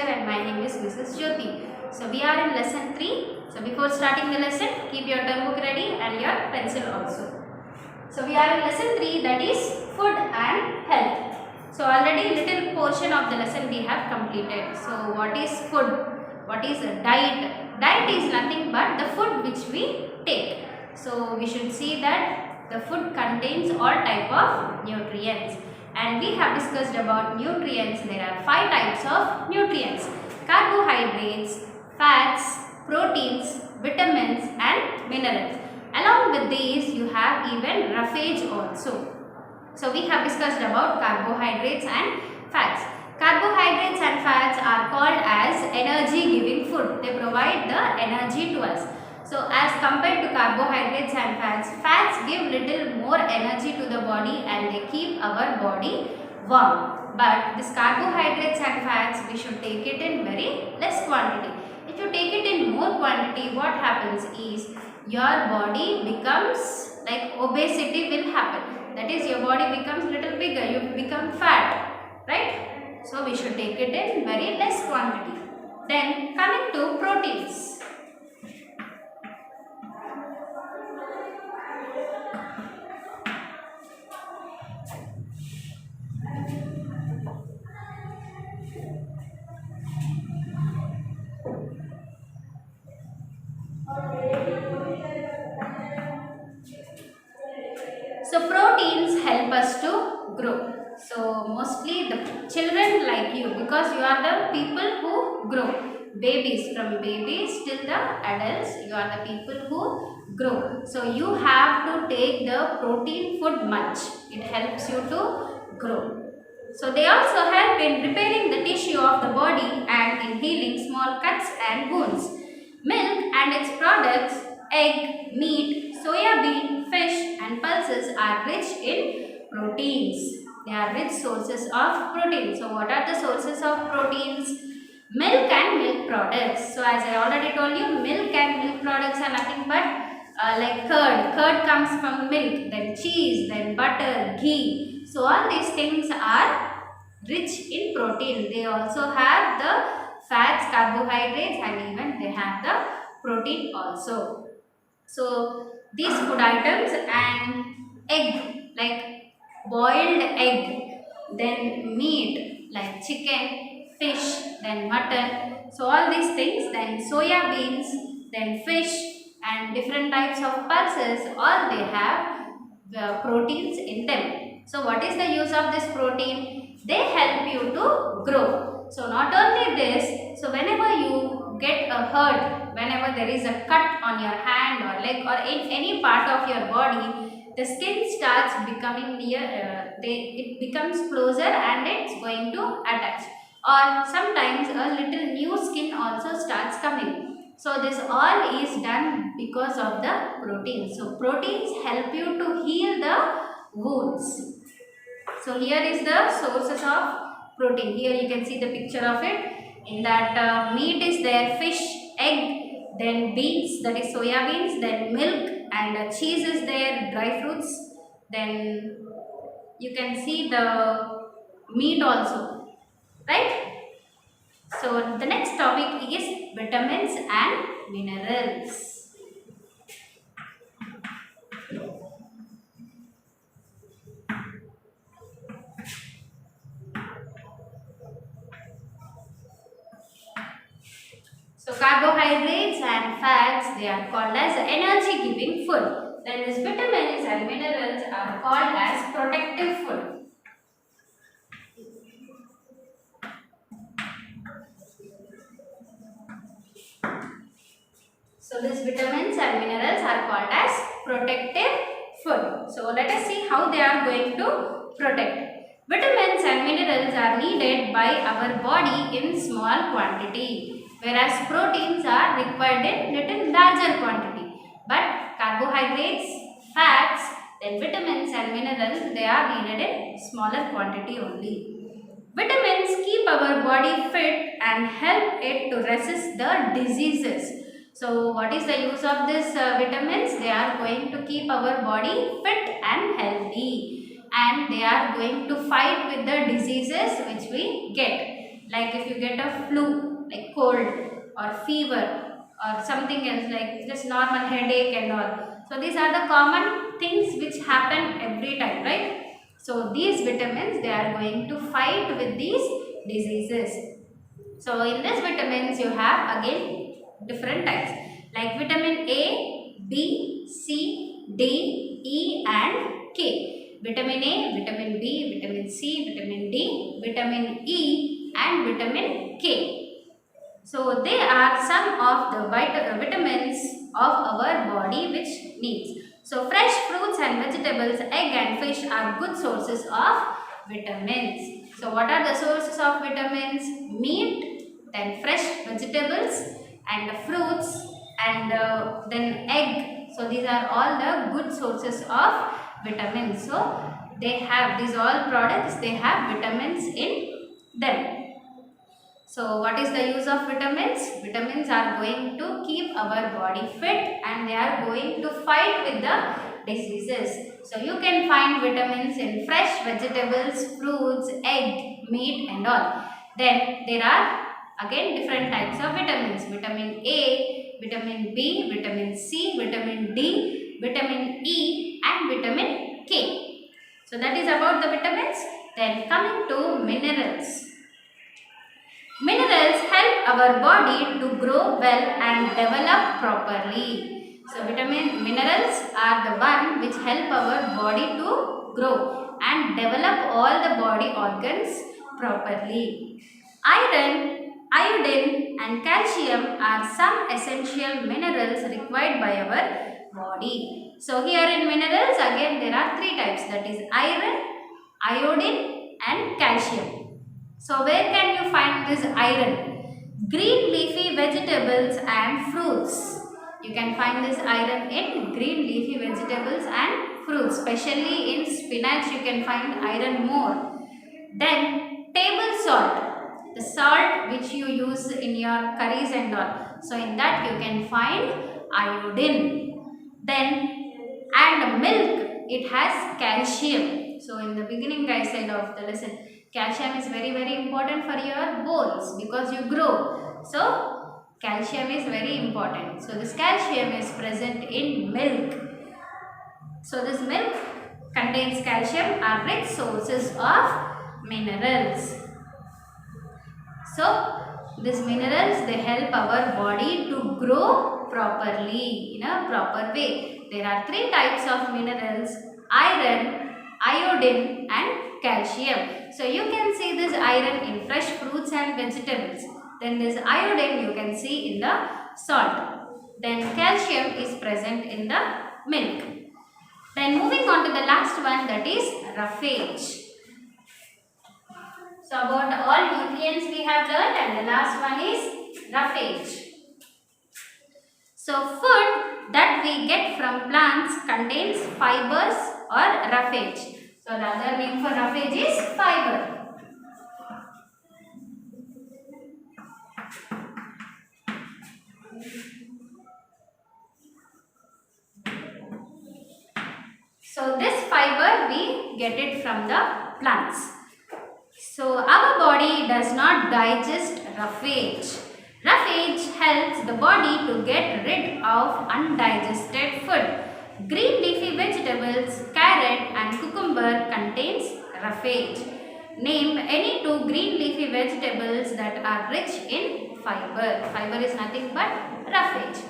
teacher and my name is Mrs. Jyoti. So we are in lesson 3. So before starting the lesson, keep your term book ready and your pencil also. So we are in lesson 3, that is food and health. So already little portion of the lesson we have completed. So what is food? What is a diet? Diet is nothing but the food which we take. So we should see that the food contains all type of nutrients. And we have discussed about nutrients. There are 5 types of nutrients: carbohydrates, fats, proteins, vitamins and minerals. Along with these, you have even roughage also. So we have discussed about carbohydrates and fats. Carbohydrates and fats are called as energy giving food. They provide the energy to us. So as compared to carbohydrates and fats, fats give little more energy to the body and they keep our body warm. But this carbohydrates and fats, we should take it in very less quantity. If you take it in more quantity, what happens is your body becomes like obesity will happen. That is, your body becomes little bigger, you become fat, right? So we should take it in very less quantity. Then coming to proteins. So proteins help us to grow. So mostly the children like you, because you are the people who grow. Babies, from babies till the adults, you are the people who grow. So you have to take the protein food much. It helps you to grow. So they also help in repairing the tissue of the body and in healing small cuts and wounds. Milk and its products, egg, meat, soya bean, fish and pulses are rich in proteins. They are rich sources of protein. So what are the sources of proteins? Milk and milk products. So as I already told you, milk and milk products are nothing but like curd. Curd comes from milk, then cheese, then butter, ghee. So all these things are rich in protein. They also have the fats, carbohydrates and even they have the protein also. So these food items and egg, like boiled egg, then meat like chicken, fish, then mutton. So all these things, then soya beans, then fish and different types of pulses, all they have the proteins in them. So what is the use of this protein? They help you to grow. So not only this, so whenever you get a hurt, whenever there is a cut on your hand or leg or in any part of your body, the skin starts becoming near, it becomes closer and it's going to attach. Or sometimes a little new skin also starts coming. So this all is done because of the proteins. So proteins help you to heal the wounds. So here is the sources of protein. Here you can see the picture of it. In that meat is there, fish, egg, then beans, that is soya beans, then milk and cheese is there, dry fruits. Then you can see the meat also, right? So the next topic is vitamins and minerals. So carbohydrates and fats, they are called as energy giving food. Then these vitamins and minerals are called as protective food. So these vitamins and minerals are called as protective food. So let us see how they are going to protect. Vitamins and minerals are needed by our body in small quantity, whereas proteins are required in little larger quantity. But carbohydrates, fats, then vitamins and minerals, they are needed in smaller quantity only. Vitamins keep our body fit and help it to resist the diseases. So what is the use of these vitamins? They are going to keep our body fit and healthy, and they are going to fight with the diseases which we get. Like if you get a flu, like cold or fever or something else like just normal headache and all. So these are the common things which happen every time, right? So these vitamins, they are going to fight with these diseases. So in this vitamins you have again different types like vitamin A, B, C, D, E and K. Vitamin A, vitamin B, vitamin C, vitamin D, vitamin E and vitamin K. So they are some of the vitamins of our body which needs. So fresh fruits and vegetables, egg and fish are good sources of vitamins. So what are the sources of vitamins? Meat, then fresh vegetables and fruits and then egg. So these are all the good sources of vitamins. So they have these all products, they have vitamins in them. So what is the use of vitamins? Vitamins are going to keep our body fit and they are going to fight with the diseases. So you can find vitamins in fresh vegetables, fruits, egg, meat and all. Then there are again different types of vitamins. Vitamin A, vitamin B, vitamin C, vitamin D, vitamin E and vitamin K. So that is about the vitamins. Then coming to minerals. Minerals help our body to grow well and develop properly. So minerals are the one which help our body to grow and develop all the body organs properly. Iron, iodine and calcium are some essential minerals required by our body. So here in minerals again there are three types, that is iron, iodine and calcium. So where can you find this iron? Green leafy vegetables and fruits. You can find this iron in green leafy vegetables and fruits. Especially in spinach you can find iron more. Then table salt. The salt which you use in your curries and all. So in that you can find iodine. Then and milk, it has calcium. So in the beginning I said of the lesson, calcium is very important for your bones because you grow. So calcium is very important. So this calcium is present in milk. So this milk contains calcium, are rich sources of minerals. So these minerals, they help our body to grow properly in a proper way. There are three types of minerals: iron, iodine and calcium. So you can see this iron in fresh fruits and vegetables. Then this iodine you can see in the salt. Then calcium is present in the milk. Then moving on to the last one, that is roughage. So about all nutrients we have learned, and the last one is roughage. So food that we get from plants contains fibers or roughage. So the other name for roughage is fiber. So this fiber we get it from the plants. So our body does not digest roughage. Roughage helps the body to get rid of undigested food. Green leafy vegetables, carrot and cucumber contains roughage. Name any two green leafy vegetables that are rich in fiber. Fiber is nothing but roughage.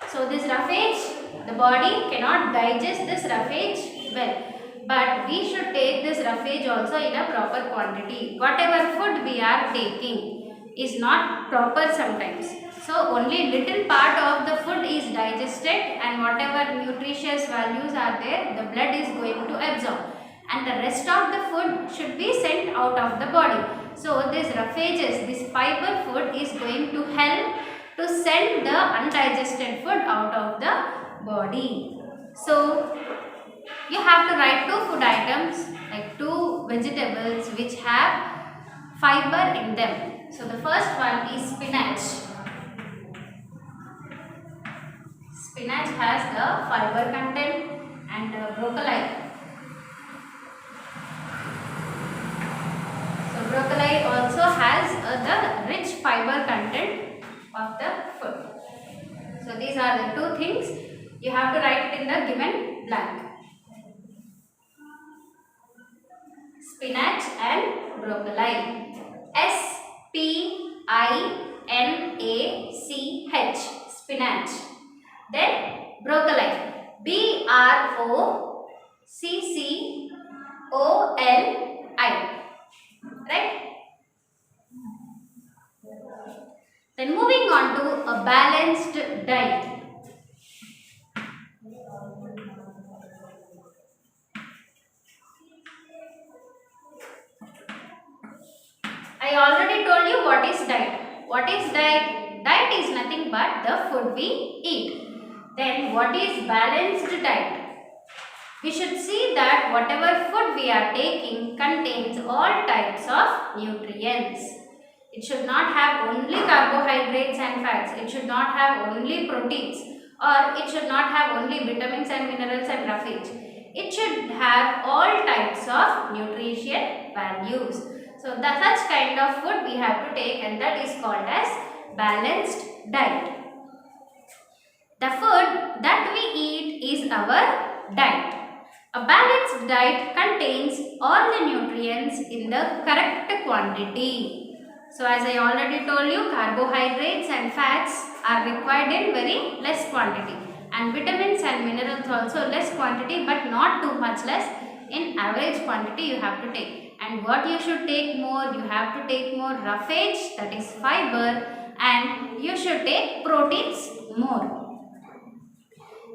So this roughage, the body cannot digest this roughage well. But we should take this roughage also in a proper quantity. Whatever food we are taking is not proper sometimes. So only little part of the food is digested and whatever nutritious values are there, the blood is going to absorb. And the rest of the food should be sent out of the body. So this roughages, this fiber food is going to help to send the undigested food out of the body. So you have to write two food items, like two vegetables which have fiber in them. So the first one is spinach. Spinach has the fiber content, and broccoli. So broccoli also has fiber content of the food. So these are the two things you have to write it in the given blank. Spinach and broccoli. Spinach. Spinach. Then broccoli. Broccoli. Right? Then moving on to a balanced diet. I already told you what is diet. What is diet? Diet is nothing but the food we eat. Then what is balanced diet? We should see that whatever food we are taking contains all types of nutrients. It should not have only carbohydrates and fats. It should not have only proteins, or it should not have only vitamins and minerals and roughage. It should have all types of nutrition values. So such kind of food we have to take, and that is called as balanced diet. The food that we eat is our diet. A balanced diet contains all the nutrients in the correct quantity. So as I already told you, carbohydrates and fats are required in very less quantity, and vitamins and minerals also less quantity, but not too much less. In average quantity you have to take. And what you should take more? You have to take more roughage, that is fiber, and you should take proteins more.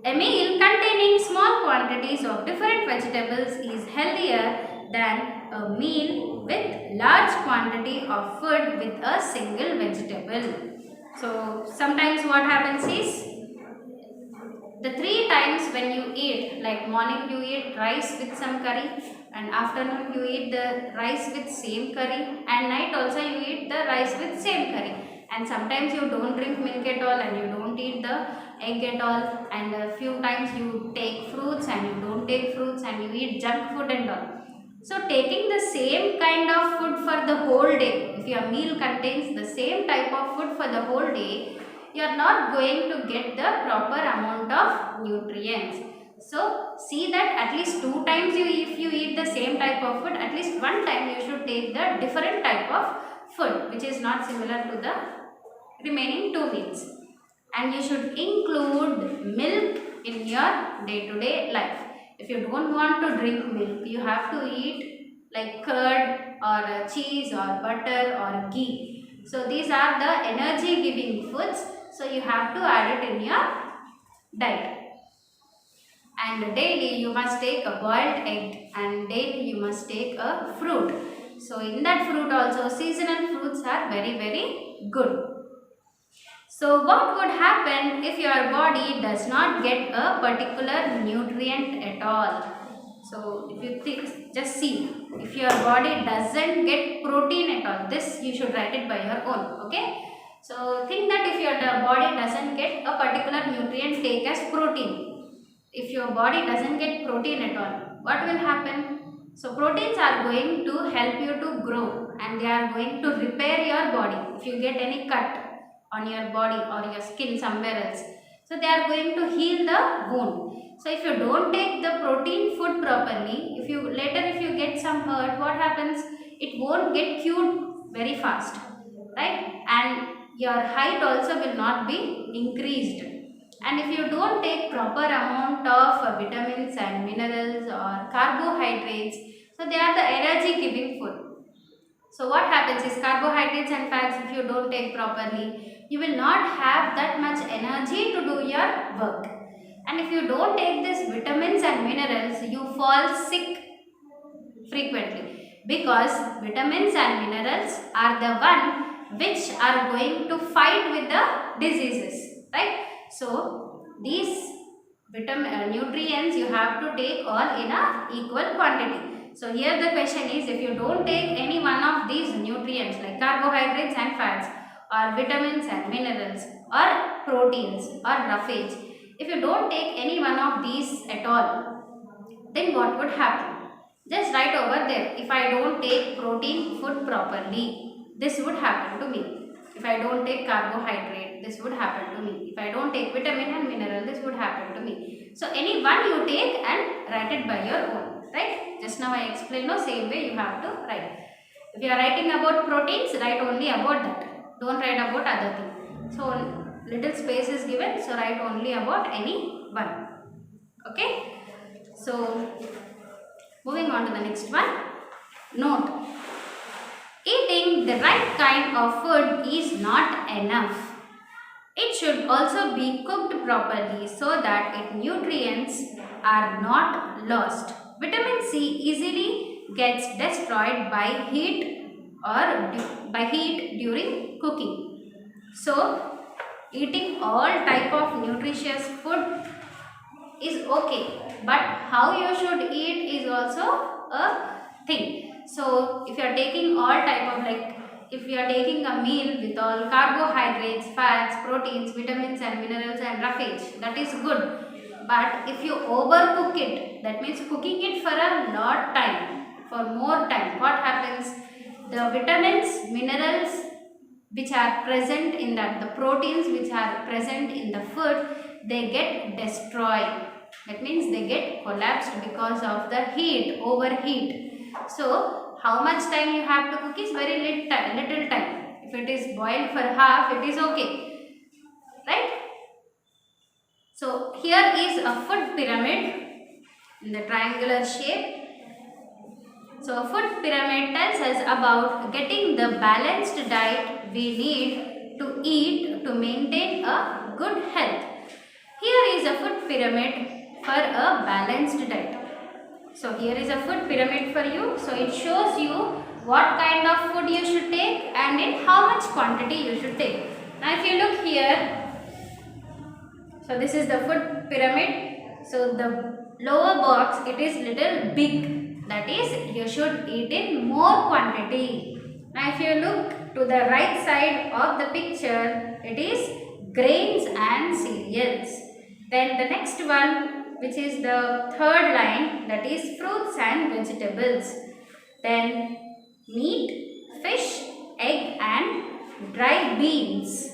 A meal containing small quantities of different vegetables is healthier than a meal with large quantity of food with a single vegetable. So sometimes what happens is, the 3 times when you eat, like morning you eat rice with some curry, and afternoon you eat the rice with same curry, and night also you eat the rice with same curry. And sometimes you don't drink milk at all, and you don't eat the egg at all, and a few times you take fruits and you don't take fruits, and you eat junk food and all. So taking the same kind of food for the whole day, if your meal contains the same type of food for the whole day, you are not going to get the proper amount of nutrients. So see that at least 2 times if you eat the same type of food, at least 1 time you should take the different type of food which is not similar to the remaining 2 meals. And you should include milk in your day-to-day life. If you don't want to drink milk, you have to eat like curd or cheese or butter or ghee. So these are the energy giving foods. So you have to add it in your diet. And daily you must take a boiled egg, and daily you must take a fruit. So in that fruit also, seasonal fruits are very good. So what would happen if your body does not get a particular nutrient at all? So if you think, just see, if your body doesn't get protein at all, this you should write it by your own, okay? So think that if your body doesn't get a particular nutrient, take as protein. If your body doesn't get protein at all, what will happen? So proteins are going to help you to grow, and they are going to repair your body. If you get any cut on your body or your skin somewhere else, so they are going to heal the wound. So if you don't take the protein food properly, if you get some hurt, what happens? It won't get cured very fast, right? And your height also will not be increased. And if you don't take proper amount of vitamins and minerals or carbohydrates, so they are the energy giving food. So what happens is, carbohydrates and fats, if you don't take properly, you will not have that much energy to do your work. And if you don't take these vitamins and minerals, you fall sick frequently, because vitamins and minerals are the one which are going to fight with the diseases, right? So these nutrients you have to take all in a equal quantity. So here the question is, if you don't take any one of these nutrients like carbohydrates and fats, or vitamins and minerals, or proteins or roughage, if you don't take any one of these at all, then what would happen? Just write over there, if I don't take protein food properly, this would happen to me. If I don't take carbohydrate, this would happen to me. If I don't take vitamin and mineral, this would happen to me. So any one you take and write it by your own, right? Just now I explained, no, same way you have to write. If you are writing about proteins, write only about that. Don't write about other thing. So little space is given, so write only about any one. Okay? So moving on to the next one. Note: eating the right kind of food is not enough. It should also be cooked properly so that its nutrients are not lost. Vitamin C easily gets destroyed by heat during cooking. So, eating all type of nutritious food is okay, but how you should eat is also a thing. So if you are taking all type of, like, if you are taking a meal with all carbohydrates, fats, proteins, vitamins and minerals and roughage, that is good. But if you overcook it, that means cooking it for a lot time, for more time, what happens? The vitamins, minerals which are present in that, the proteins which are present in the food, they get destroyed. That means they get collapsed because of the heat, overheat. So how much time you have to cook is very little time. If it is boiled for half, it is okay, right? So here is a food pyramid in the triangular shape. So a food pyramid tells us about getting the balanced diet we need to eat to maintain a good health. Here is a food pyramid for a balanced diet. So here is a food pyramid for you. So it shows you what kind of food you should take and in how much quantity you should take. Now if you look here, so this is the food pyramid. So the lower box, it is little big. That is, you should eat in more quantity. Now if you look to the right side of the picture, it is grains and cereals. Then the next one, which is the third line, that is fruits and vegetables. Then meat, fish, egg and dry beans.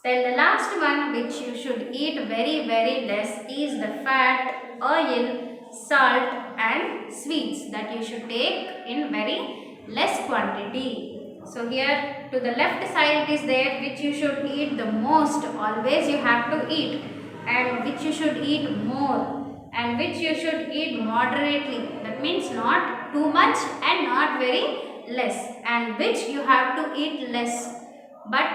Then the last one which you should eat very less is the fat, oil, salt and sweets, that you should take in very less quantity. So here to the left side it is there which you should eat the most, always you have to eat, and which you should eat more and which you should eat moderately, that means not too much and not very less, and which you have to eat less. But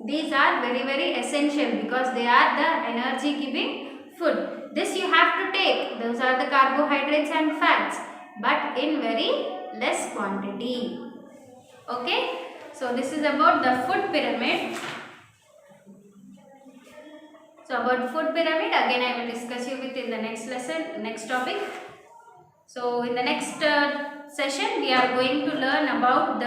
these are very essential because they are the energy giving food. This you have to take. Those are the carbohydrates and fats, but in very less quantity. Okay. So this is about the food pyramid. So about food pyramid, again I will discuss you with in the next lesson, next topic. So in the next session we are going to learn about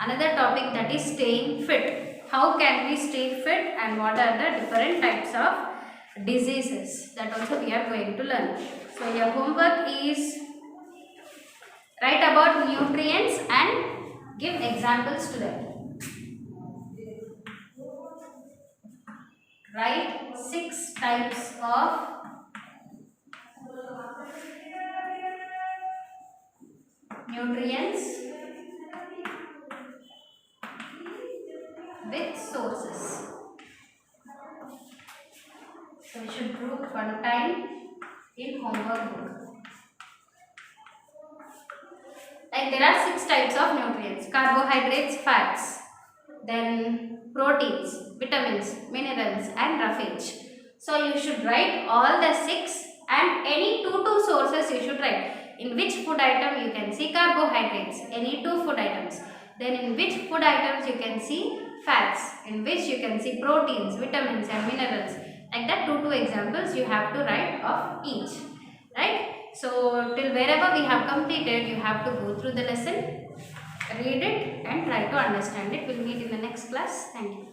another topic, that is staying fit. How can we stay fit and what are the different types of diseases, that also we are going to learn. So your homework is write about nutrients and give examples to them. Write 6 types of nutrients with sources. So we should group one time in homework book. Like there are 6 types of nutrients: carbohydrates, fats, then proteins, vitamins, minerals and roughage. So you should write all the 6 and any 2 sources you should write. In which food item you can see carbohydrates, any 2 food items. Then in which food items you can see fats, in which you can see proteins, vitamins and minerals. Like that 2 examples you have to write of each. Right? So till wherever we have completed, you have to go through the lesson, read it and try to understand it. We'll meet in the next class. Thank you.